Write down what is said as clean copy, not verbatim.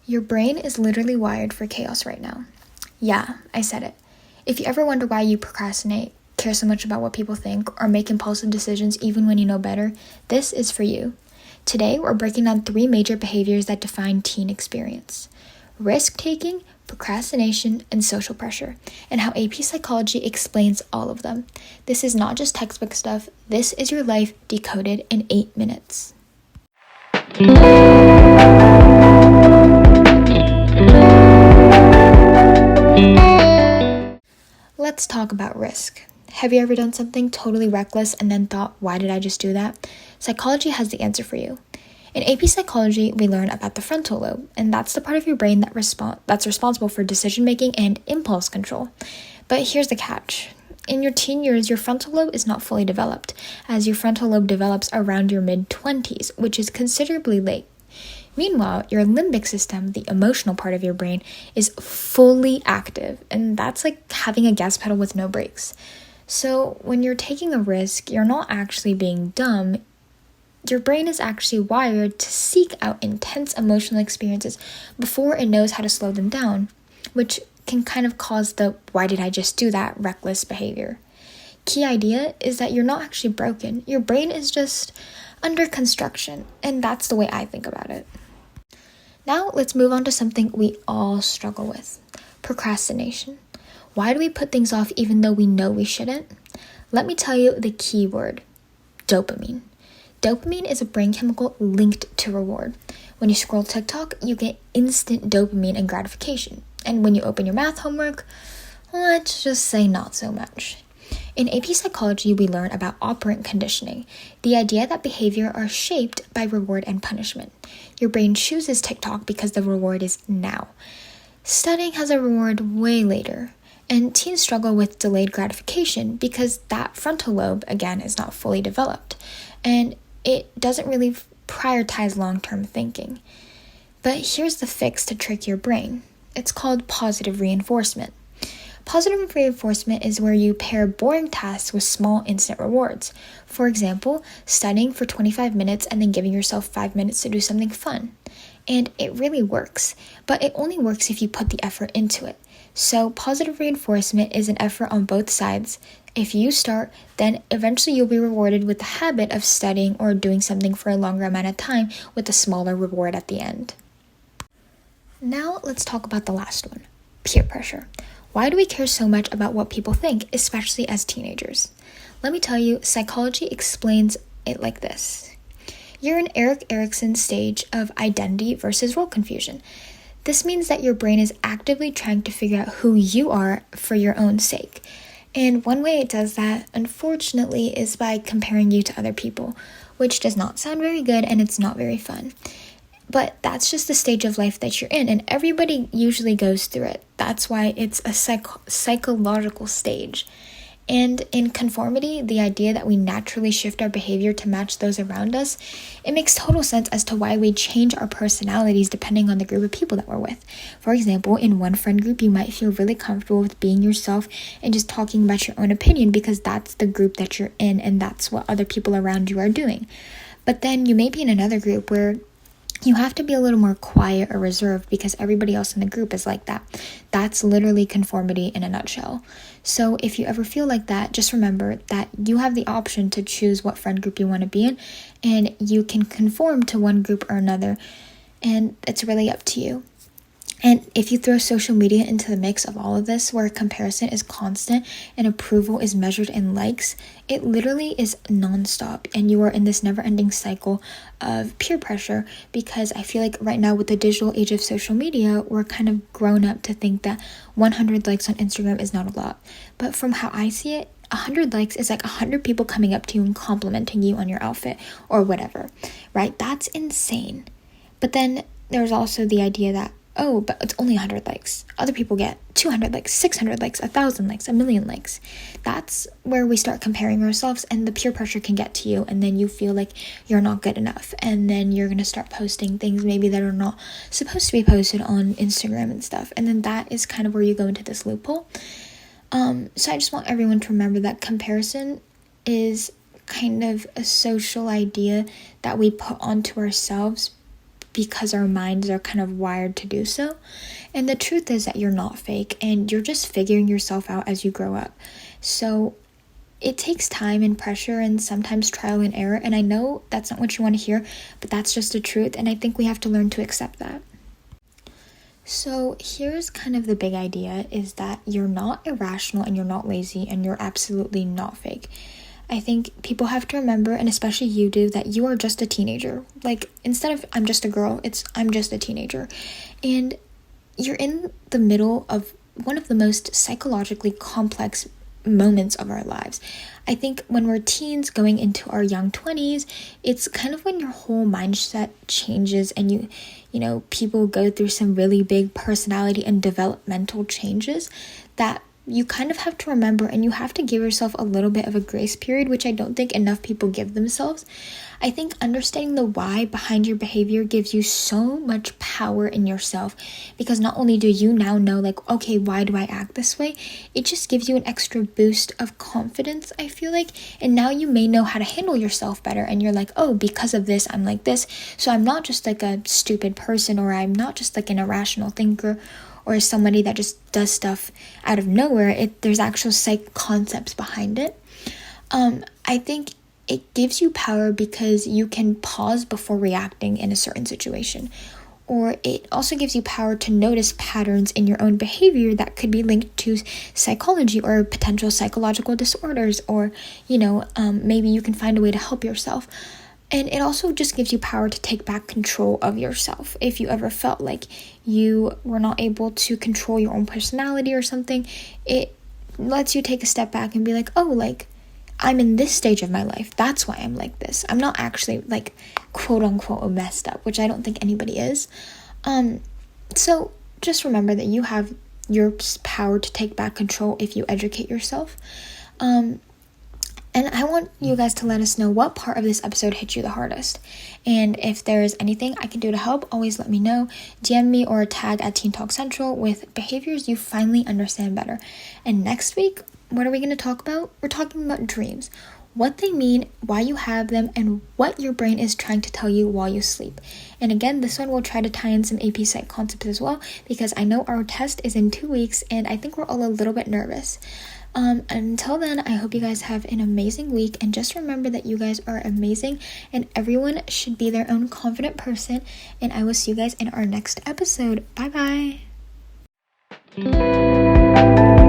Your brain is literally wired for chaos right now. Yeah, I said it. If you ever wonder why you procrastinate, care so much about what people think, or make impulsive decisions even when you know better, this is for you. Today, we're breaking down 3 major behaviors that define teen experience: risk-taking, procrastination, and social pressure, and how AP Psychology explains all of them. This is not just textbook stuff, this is your life decoded in 8 minutes. Let's talk about risk. Have you ever done something totally reckless and then thought, why did I just do that? Psychology has the answer for you. In AP Psychology, we learn about the frontal lobe, and that's the part of your brain that's responsible for decision-making and impulse control. But here's the catch. In your teen years, your frontal lobe is not fully developed, as your frontal lobe develops around your mid-20s, which is considerably late. Meanwhile, your limbic system, the emotional part of your brain, is fully active, and that's like having a gas pedal with no brakes. So when you're taking a risk, you're not actually being dumb. Your brain is actually wired to seek out intense emotional experiences before it knows how to slow them down, which can kind of cause the "why did I just do that" reckless behavior. Key idea is that you're not actually broken. Your brain is just under construction, and that's the way I think about it. Now let's move on to something we all struggle with: procrastination. Why do we put things off even though we know we shouldn't? Let me tell you the key word: dopamine. Dopamine is a brain chemical linked to reward. When you scroll TikTok, you get instant dopamine and gratification. And when you open your math homework, let's just say not so much. In AP Psychology, we learn about operant conditioning, the idea that behavior are shaped by reward and punishment. Your brain chooses TikTok because the reward is now. Studying has a reward way later. And teens struggle with delayed gratification because that frontal lobe, again, is not fully developed. And it doesn't really prioritize long-term thinking. But here's the fix to trick your brain. It's called positive reinforcement. Positive reinforcement is where you pair boring tasks with small instant rewards. For example, studying for 25 minutes and then giving yourself 5 minutes to do something fun. And it really works, but it only works if you put the effort into it. So positive reinforcement is an effort on both sides. If you start, then eventually you'll be rewarded with the habit of studying or doing something for a longer amount of time with a smaller reward at the end. Now let's talk about the last one: peer pressure. Why do we care so much about what people think, especially as teenagers? Let me tell you, psychology explains it like this. You're in Erikson's stage of identity versus role confusion. This means that your brain is actively trying to figure out who you are for your own sake. And one way it does that, unfortunately, is by comparing you to other people, which does not sound very good and it's not very fun. But that's just the stage of life that you're in, and everybody usually goes through it. That's why it's a psychological stage. And in conformity, the idea that we naturally shift our behavior to match those around us, it makes total sense as to why we change our personalities depending on the group of people that we're with. For example, in one friend group, you might feel really comfortable with being yourself and just talking about your own opinion because that's the group that you're in and that's what other people around you are doing. But then you may be in another group where you have to be a little more quiet or reserved because everybody else in the group is like that. That's literally conformity in a nutshell. So if you ever feel like that, just remember that you have the option to choose what friend group you want to be in, and you can conform to one group or another, and it's really up to you. And if you throw social media into the mix of all of this, where comparison is constant and approval is measured in likes, it literally is nonstop. And you are in this never-ending cycle of peer pressure, because I feel like right now with the digital age of social media, we're kind of grown up to think that 100 likes on Instagram is not a lot. But from how I see it, 100 likes is like 100 people coming up to you and complimenting you on your outfit or whatever, right? That's insane. But then there's also the idea that, oh, but it's only 100 likes. Other people get 200 likes, 600 likes, 1,000 likes, 1,000,000 likes. That's where we start comparing ourselves, and the peer pressure can get to you, and then you feel like you're not good enough, and then you're going to start posting things maybe that are not supposed to be posted on Instagram and stuff, and then that is kind of where you go into this loophole. So I just want everyone to remember that comparison is kind of a social idea that we put onto ourselves because our minds are kind of wired to do so. And the truth is that you're not fake, and you're just figuring yourself out as you grow up. So it takes time and pressure and sometimes trial and error, and I know that's not what you want to hear, but that's just the truth, and I think we have to learn to accept that. So here's kind of the big idea, is that you're not irrational and you're not lazy and you're absolutely not fake. I think people have to remember, and especially you do, that you are just a teenager. Like, instead of I'm just a girl, it's I'm just a teenager. And you're in the middle of one of the most psychologically complex moments of our lives. I think when we're teens going into our young 20s, it's kind of when your whole mindset changes, and you know, people go through some really big personality and developmental changes that you kind of have to remember, and you have to give yourself a little bit of a grace period, which I don't think enough people give themselves. I think understanding the why behind your behavior gives you so much power in yourself, because not only do you now know, like, okay, why do I act this way? It just gives you an extra boost of confidence, I feel like, and now you may know how to handle yourself better, and you're like, oh, because of this, I'm like this, so I'm not just like a stupid person, or I'm not just like an irrational thinker, or somebody that just does stuff out of nowhere. There's actual psych concepts behind it. I think it gives you power because you can pause before reacting in a certain situation. Or it also gives you power to notice patterns in your own behavior that could be linked to psychology or potential psychological disorders, or, maybe you can find a way to help yourself. And it also just gives you power to take back control of yourself. If you ever felt like you were not able to control your own personality or something, it lets you take a step back and be like, oh, like, I'm in this stage of my life. That's why I'm like this. I'm not actually like quote unquote messed up, which I don't think anybody is. So just remember that you have your power to take back control if you educate yourself. And I want you guys to let us know what part of this episode hit you the hardest. And if there is anything I can do to help, always let me know. DM me or tag at Teen Talk Central with behaviors you finally understand better. And next week, what are we going to talk about? We're talking about dreams. What they mean, why you have them, and what your brain is trying to tell you while you sleep. And again, this one will try to tie in some AP Psych concepts as well, because I know our test is in 2 weeks, and I think we're all a little bit nervous. Until then, I hope you guys have an amazing week, and just remember that you guys are amazing, and everyone should be their own confident person, and I will see you guys in our next episode. Bye bye.